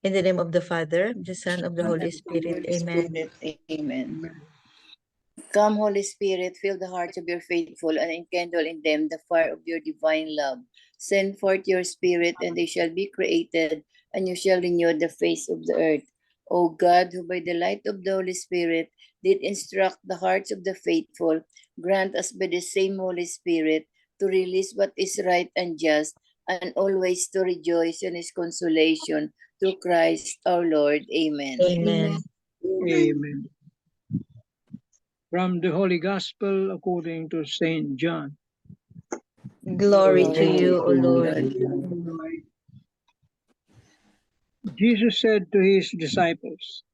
In the name of the Father, the Son, of the Holy Spirit. Amen. Amen. Come, Holy Spirit, fill the hearts of your faithful and enkindle in them the fire of your divine love. Send forth your Spirit, and they shall be created, and you shall renew the face of the earth. O God, who by the light of the Holy Spirit did instruct the hearts of the faithful, grant us by the same Holy Spirit to release what is right and just, and always to rejoice in his consolation, through Christ our Lord. Amen. Amen. Amen. From the Holy Gospel according to Saint John. Glory to you, O Lord. Jesus said to his disciples,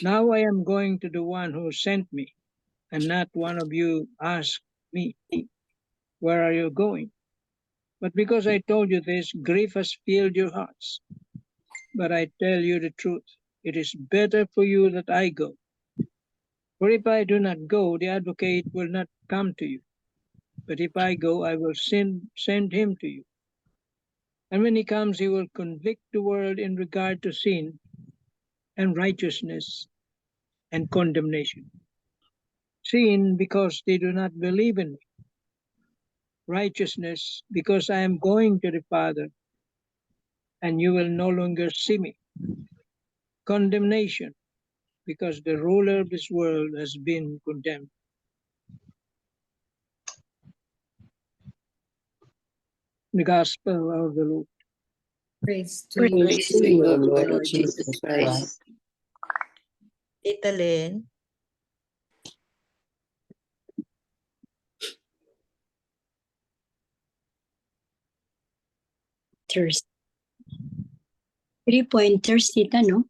"Now I am going to the one who sent me, and not one of you asked me, 'Where are you going?' But because I told you this, grief has filled your hearts. But I tell you the truth, it is better for you that I go. For if I do not go, the advocate will not come to you. But if I go, I will send him to you. And when he comes, he will convict the world in regard to sin and righteousness and condemnation. Sin, because they do not believe in me. Righteousness, because I am going to the Father, and you will no longer see me. Condemnation, because the ruler of this world has been condemned." The Gospel of the Lord. Praise to you, Praise to you, O Lord Jesus Christ. Tita Lynn. Thursday. 3 pointers, Tita, no?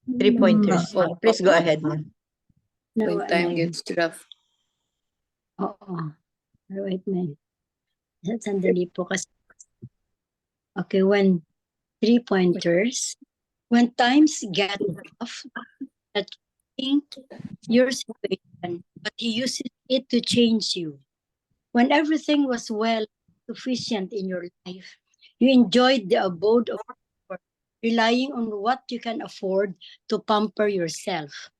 3 pointers. Please go ahead, ma'am. No, When time gets rough. Oo. Wait, man. Sandali po kasi. Okay, when 3 pointers. When times get rough, that change your situation, but he uses it to change you. When everything was well sufficient in your life, you enjoyed the abode of comfort, relying on what you can afford to pamper yourself.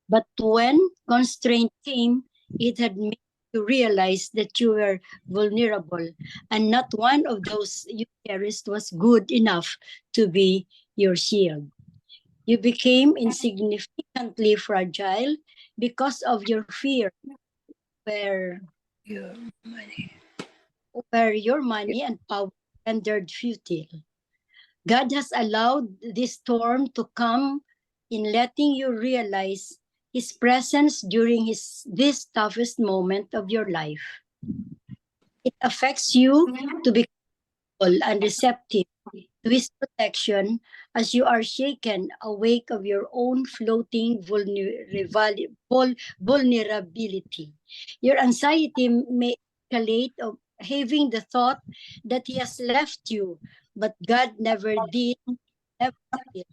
But when constraint came, it had made you realize that you were vulnerable, and not one of those you cherished was good enough to be your shield. You became insignificantly fragile because of your fear, where your money and power rendered futile. God has allowed this storm to come in letting you realize his presence during this toughest moment of your life. It affects you to be cool and receptive to his protection as you are shaken awake of your own floating vulnerability. Your anxiety may escalate of having the thought that he has left you, but God never did. Never did.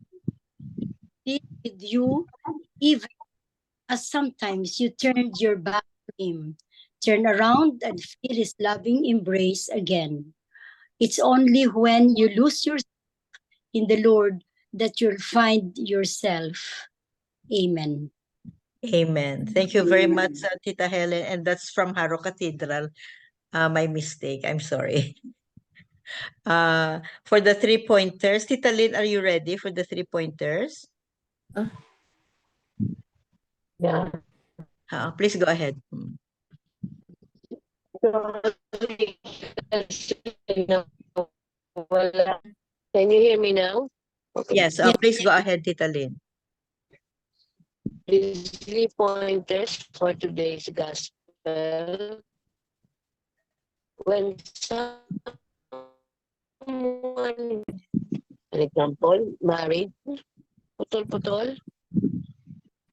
He did with you, even as sometimes you turned your back to him. Turn around and feel his loving embrace again. It's only when you lose yourself in the Lord that you'll find yourself. Amen. Amen. Thank you very much, Tita Helen. And that's from Harrow Cathedral. My mistake. I'm sorry. For the 3 pointers, Tita Lynn, are you ready for the 3 pointers? Yeah. Please go ahead. Can you hear me now? Okay. Yes, please go ahead, Tita Lynn. These 3 pointers for today's gospel. When someone, an example, married, putol-putol.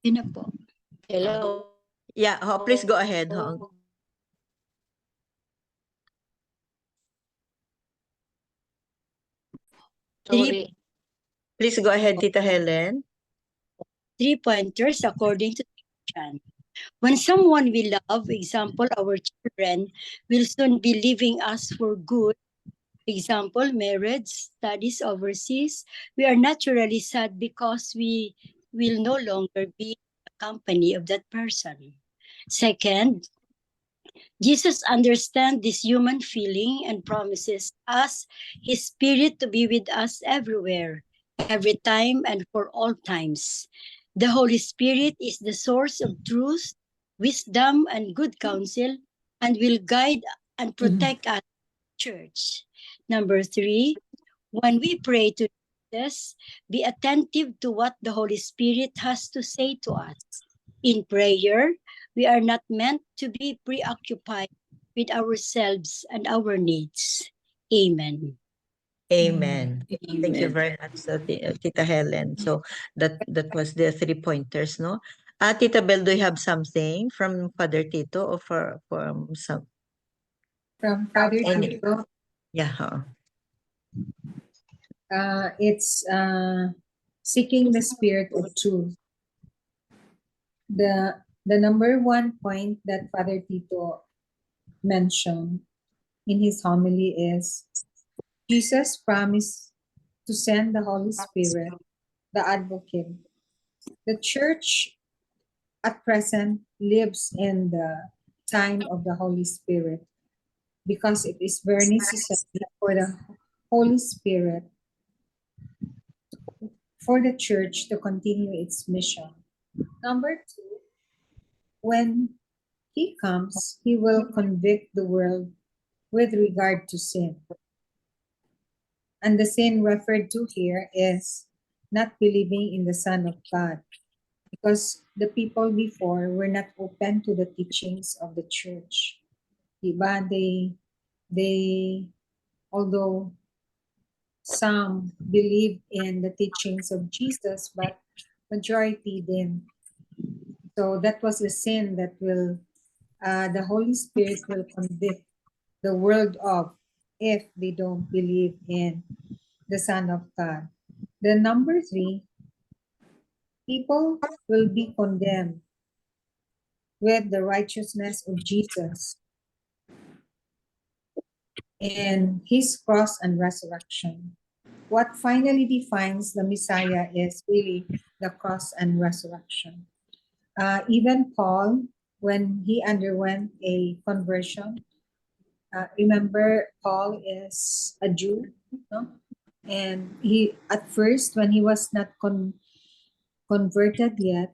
Yun na po. Hello? Yeah, please go ahead. Sorry. Please go ahead, Tita Helen. 3 pointers according to Chan. When someone we love, example, our children, will soon be leaving us for good, example, marriage, studies overseas, we are naturally sad because we will no longer be the company of that person. Second, Jesus understands this human feeling and promises us His Spirit to be with us everywhere, every time, and for all times. The Holy Spirit is the source of truth, wisdom, and good counsel, and will guide and protect us, church. Number 3, when we pray to Jesus, be attentive to what the Holy Spirit has to say to us. In prayer, we are not meant to be preoccupied with ourselves and our needs. Amen. Amen. Thank you Amen. very much, Tita Helen. So that was the 3 pointers, no? Tita Bel, do you have something from Father Tito or from some From Father any? Tito, Yeah. it's seeking the spirit of truth. The number one point that Father Tito mentioned in his homily is Jesus promised to send the Holy Spirit, the advocate. The church at present lives in the time of the Holy Spirit because it is very necessary for the Holy Spirit for the church to continue its mission. Number 2, when he comes, he will convict the world with regard to sin. And the sin referred to here is not believing in the Son of God, because the people before were not open to the teachings of the church. Diba? They, although some believed in the teachings of Jesus, but majority didn't. So that was the sin that will, the Holy Spirit will convict the world of if they don't believe in the Son of God. The number 3, people will be condemned with the righteousness of Jesus and his cross and resurrection. What finally defines the Messiah is really the cross and resurrection. Even Paul, when he underwent a conversion, remember Paul is a Jew, no? And he, at first, when he was not converted yet,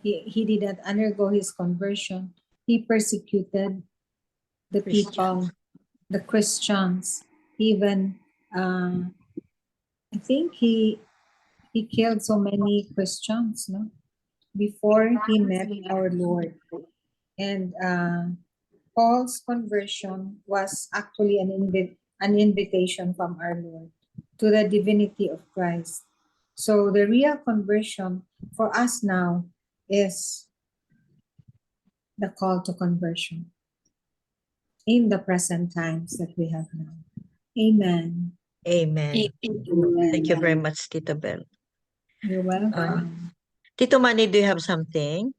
he didn't undergo his conversion. He persecuted the people, the Christians. Even I think he killed so many Christians, no, before he met our Lord. And Paul's conversion was actually an invitation from our Lord to the divinity of Christ. So the real conversion for us now is the call to conversion in the present times that we have now. Amen. Amen. Amen. Thank you very much, Tita Bel. You're welcome. Tito Manny, do you have something?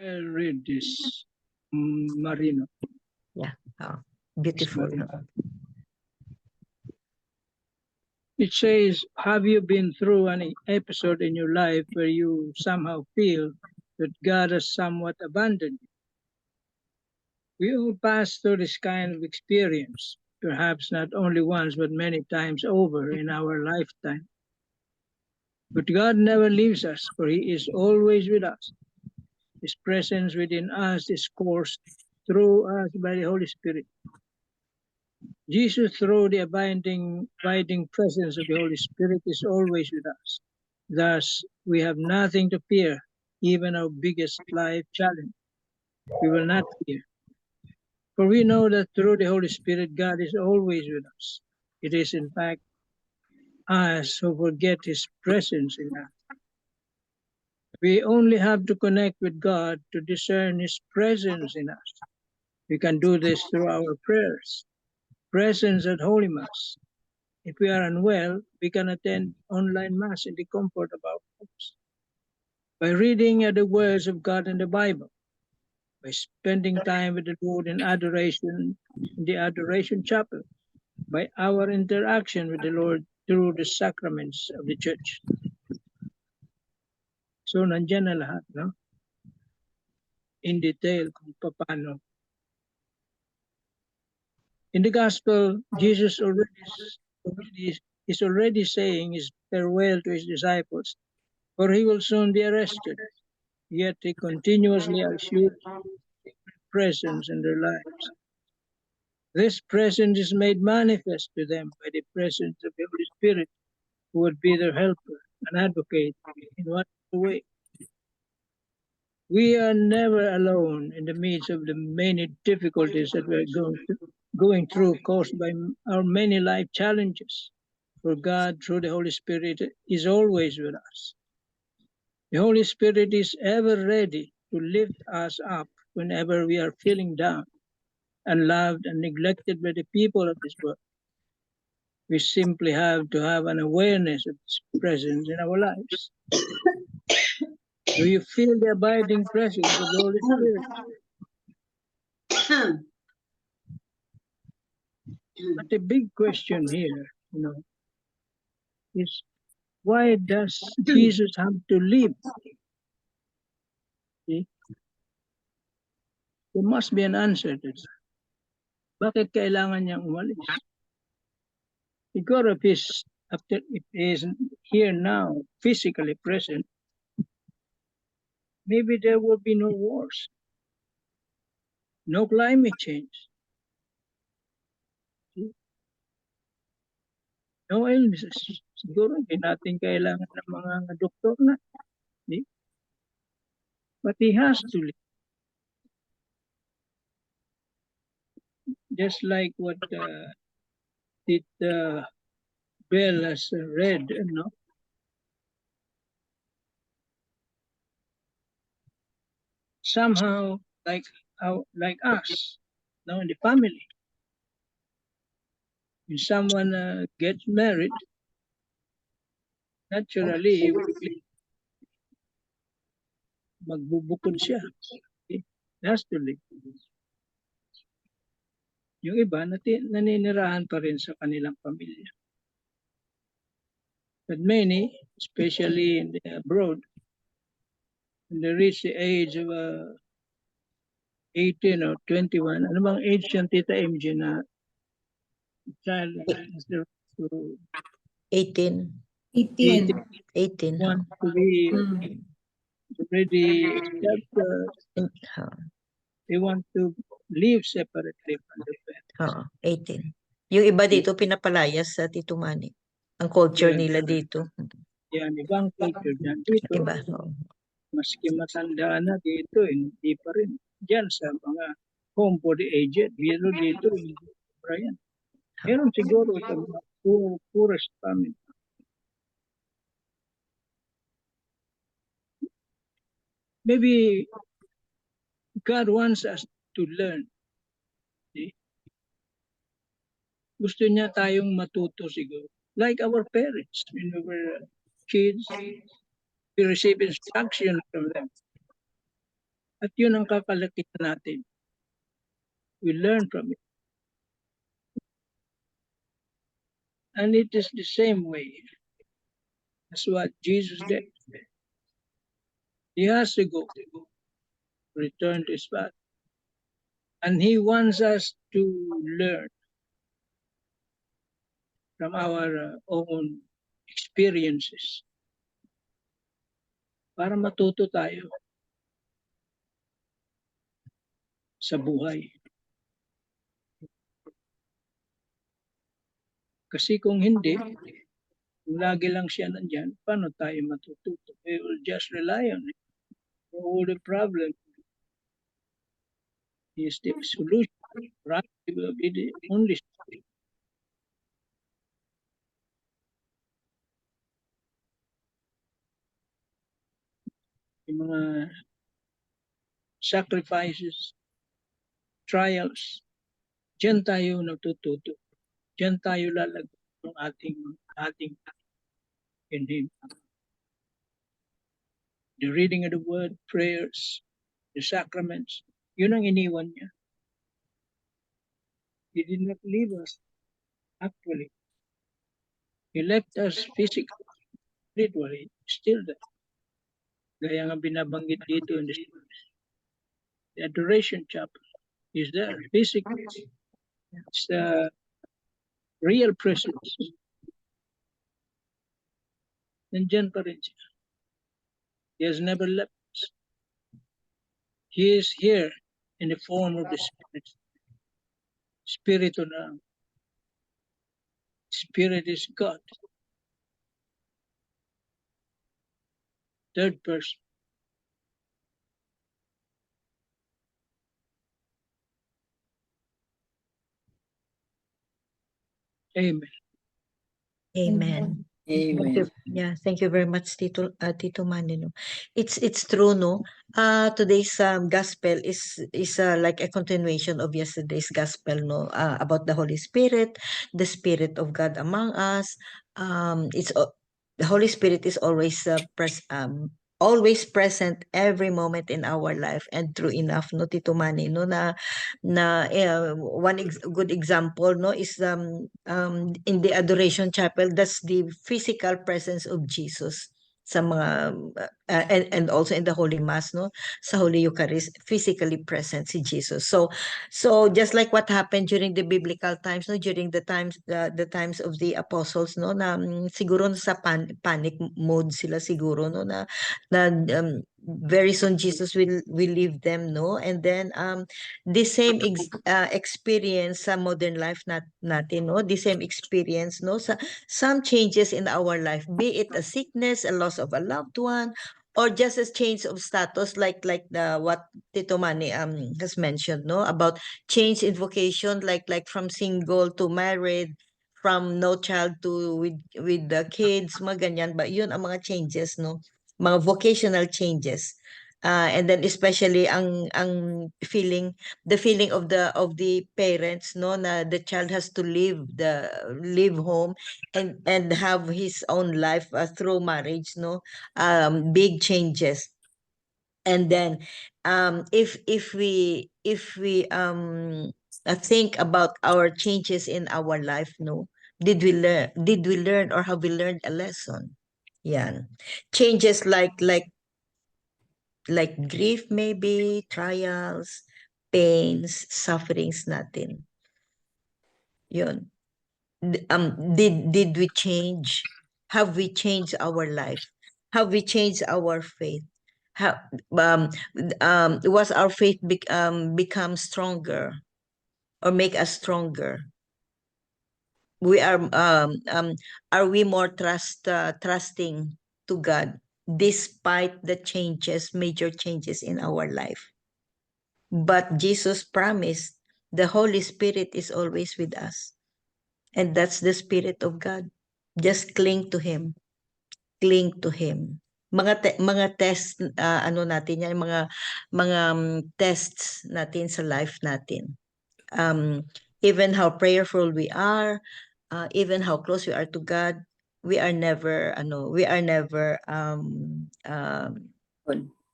I'll read this. Marino. Beautiful. It says, have you been through an episode in your life where you somehow feel that God has somewhat abandoned you? We all pass through this kind of experience, perhaps not only once, but many times over in our lifetime. But God never leaves us, for He is always with us. His presence within us is coursed through us by the Holy Spirit. Jesus, through the abiding presence of the Holy Spirit, is always with us. Thus, we have nothing to fear, even our biggest life challenge. We will not fear. For we know that through the Holy Spirit, God is always with us. It is, in fact, us who forget His presence in us. We only have to connect with God to discern His presence in us. We can do this through our prayers, presence at Holy Mass. If we are unwell, we can attend online Mass in the comfort of our homes. By reading the words of God in the Bible, by spending time with the Lord in adoration, in the adoration chapel, by our interaction with the Lord through the sacraments of the church. So nandyan na lahat, no? In detail kung paano. In the gospel, Jesus is already saying his farewell to his disciples, for he will soon be arrested. Yet he continuously assures presence in their lives. This presence is made manifest to them by the presence of the Holy Spirit, who would be their helper and advocate in whatever way. We are never alone in the midst of the many difficulties that we're going through, caused by our many life challenges. For God, through the Holy Spirit, is always with us. The Holy Spirit is ever ready to lift us up whenever we are feeling down, unloved and neglected by the people of this world. We simply have to have an awareness of His presence in our lives. Do you feel the abiding presence of the Holy Spirit? But the big question here, is why does Jesus have to leave? See? There must be an answer to that. Bakit kailangan niyang umalis? Siguro if he is here now, physically present, maybe there will be no wars, no climate change, no illnesses. Siguro hindi natin kailangan ng mga doktor na. See? But he has to leave. Just like what Bell has read, somehow like us, in the family. When someone gets married, naturally, magbubukod siya. Okay? Has to leave. Yung iba, naninirahan pa rin sa kanilang pamilya. But many, especially in the abroad, when they reach the age of 18 or 21, ano bang age yan, Tita MJ, na child has the right to 18. 18. 18. want to be already they want to live separately from the parents. 18. Yung iba dito pinapalayas sa Tito Manny. Ang culture Yeah. nila dito. Yan, ibang culture dyan. Dito, Iba. maski matanda na dito, hindi pa rin. Diyan sa mga home for the aged, pero dito, hindi pa yan. Meron siguro sa mga poorest family. Maybe God wants us to learn. See? Gusto niya tayong matuto siguro. Like our parents, when we were kids, we receive instruction from them. At yun ang kakalakihan natin. We learn from it. And it is the same way as what Jesus did. He has to go, return to his Father. And he wants us to learn from our own experiences para matuto tayo sa buhay. Kasi kung hindi, kung lagi lang siya nandyan, paano tayo matututo? We will just rely on it. All the problem is the solution. Right? It will be the only solution. Yung mga sacrifices, trials, diyan tayo natututo. Diyan tayo lalagay ng ating in Him. The reading of the Word, prayers, the sacraments, Yun ang iniwan niya. He did not leave us, actually. He left us physically, spiritually, still there. Gaya nga binabanggit dito in the adoration chapel. He's there, physically. It's the real presence. Nandiyan pa rin siya. He has never left us. He is here in the form of the Spirit. Spirito na. Spirit is God. Third person. Amen. Amen. Thank Amen. you. Yeah, thank you very much, Tito Manny, no. It's true, no. Today's gospel is like a continuation of yesterday's gospel, no. About the Holy Spirit, the Spirit of God among us. The Holy Spirit is always present every moment in our life, and true enough, no, Tito Manny, no, one good example, no, is in the adoration chapel. That's the physical presence of Jesus sa mga and also in the Holy Mass, no, sa Holy Eucharist, physically present si Jesus. So just like what happened during the biblical times, no, during the times of the apostles, no, na siguro sa panic mode sila siguro, no, na very soon Jesus will leave them, no, and then the same experience sa modern life natin, no, the same experience, no, sa some changes in our life, be it a sickness, a loss of a loved one, or just a change of status, like what Tito Manny has mentioned, no, about change in vocation, like from single to married, from no child to with the kids, mga ganyan ba, yun ang mga changes, no, mga vocational changes. And then especially the feeling of the parents, no, na the child has to leave home and have his own life through marriage, no, big changes. And then if we think about our changes in our life, no, did we learn or have we learned a lesson? Yan. Changes like grief, maybe trials, pains, sufferings natin. Yun. Did we change? Have we changed our life? Have we changed our faith? Was our faith become stronger or make us stronger? Are we more trusting to God despite the major changes in our life? But Jesus promised the Holy Spirit is always with us. And that's the Spirit of God. Just cling to Him. Cling to Him. Mga tests, natin yan, mga tests natin sa life natin. Even how prayerful we are, even how close we are to God, we are never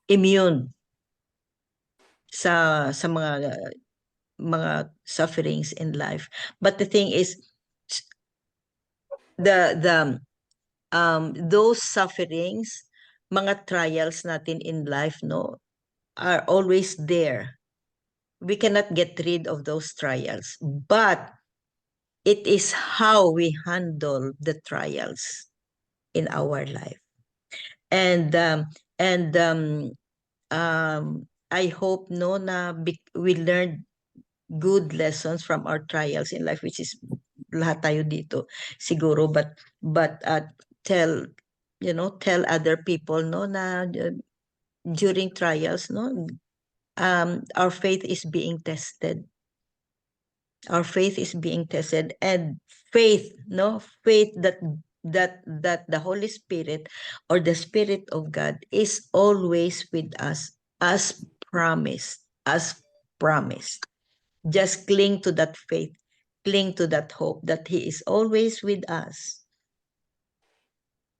immune sa mga sufferings in life. But the thing is, those sufferings, mga trials natin in life, no, are always there. We cannot get rid of those trials, but it is how we handle the trials in our life. And I hope, no, na we learned good lessons from our trials in life, which is lahat tayo dito siguro, but tell other people, no, na during trials, no, our faith is being tested. Our faith is being tested, and faith that the Holy Spirit or the Spirit of God is always with us as promised. Just cling to that faith, cling to that hope that He is always with us.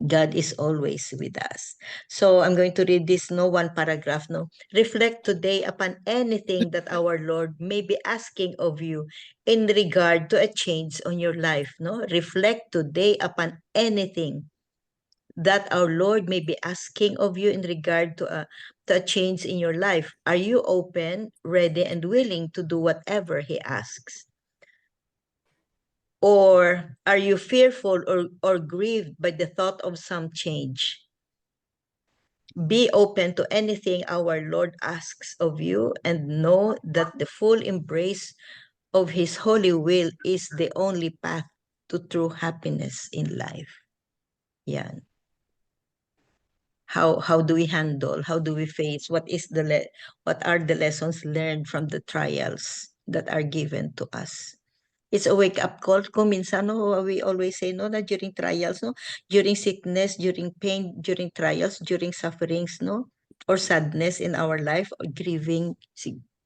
God is always with us. So I'm going to read this, one paragraph, Reflect today upon anything that our Lord may be asking of you in regard to a change on your life, Reflect today upon anything that our Lord may be asking of you in regard to a change in your life. Are you open, ready, and willing to do whatever He asks? Or are you fearful or grieved by the thought of some change? Be open to anything our Lord asks of you and know that the full embrace of His holy will is the only path to true happiness in life. Yan. How do we handle? How do we face? What are the lessons learned from the trials that are given to us? It's a wake-up call. Kung minsan, we always say, na during trials, during sickness, during pain, during trials, during sufferings, or sadness in our life, or grieving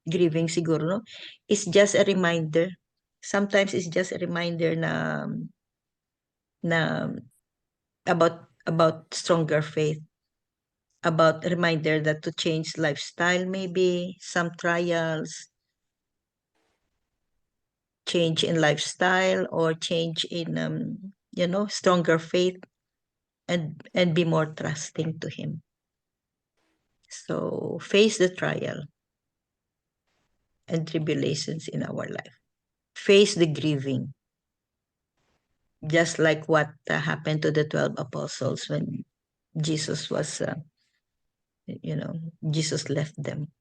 siguro, it's just a reminder. Sometimes it's just a reminder na about stronger faith, about a reminder that to change lifestyle, maybe some trials, change in lifestyle, or change in stronger faith, and be more trusting to Him. So face the trial and tribulations in our life. Face the grieving, just like what happened to the 12 apostles when Jesus was Jesus left them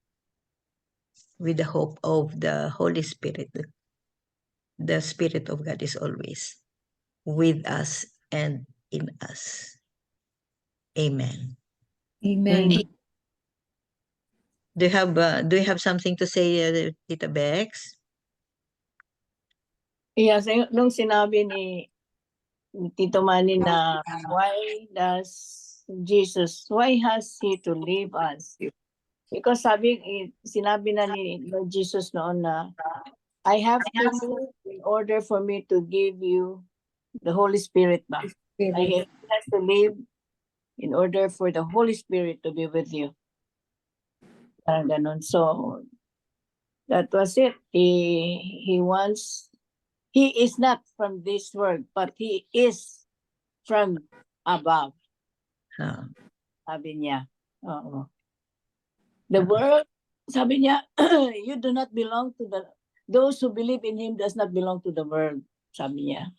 with the hope of the Holy Spirit. The Spirit of God is always with us and in us. Amen. Amen. Do you have something to say, Tita Bex? Yes, nung sinabi ni Tito Manny na why has He to leave us? Because sinabi na ni Lord Jesus noon na I have to leave in order for me to give you the Holy Spirit back. He has to leave in order for the Holy Spirit to be with you. Ganun. So that was it. He is not from this world, but He is from above. Sabi niya. Oo. The world, sabi niya, you do not belong to those who believe in Him does not belong to the world. Sabi niya.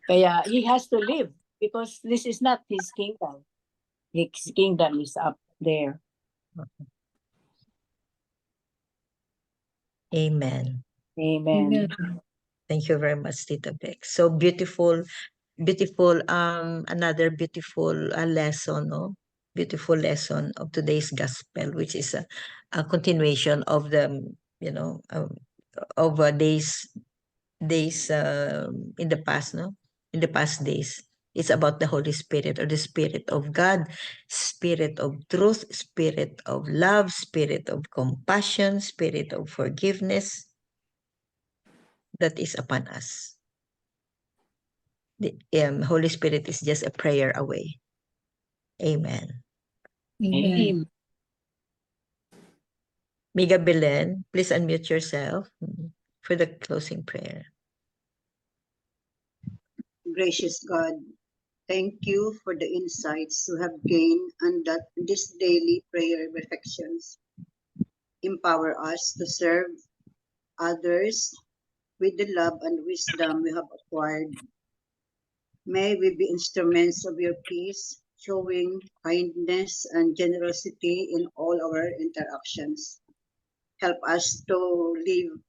Kaya He has to live because this is not His kingdom. His kingdom is up there. Amen. Amen. Thank you very much, Tita Bex. So beautiful, another beautiful lesson, beautiful lesson of today's gospel, which is a continuation of the, of days in the past, in the past days. It's about the Holy Spirit, or the Spirit of God, Spirit of truth, Spirit of love, Spirit of compassion, Spirit of forgiveness that is upon us. The Holy Spirit is just a prayer away. Amen. Amen. Miga Belen, please unmute yourself for the closing prayer. Gracious God, thank you for the insights you have gained and that these daily prayer reflections empower us to serve others with the love and wisdom we have acquired. May we be instruments of your peace, showing kindness and generosity in all our interactions. Help us to live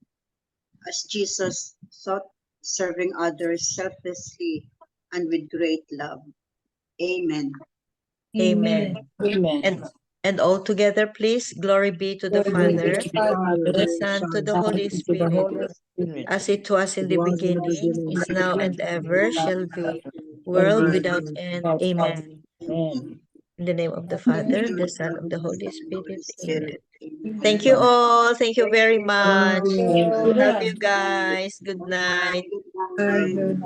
as Jesus sought, serving others selflessly and with great love. Amen. Amen. Amen. And all together, please, glory be to the Father, to the Son, to the Holy Spirit, as it was in the beginning, is now, and ever shall be, world without end. Amen. Amen. In the name of the Father, the Son, of the Holy Spirit. Amen. Thank you all. Thank you very much. Love you guys. Good night. Good night.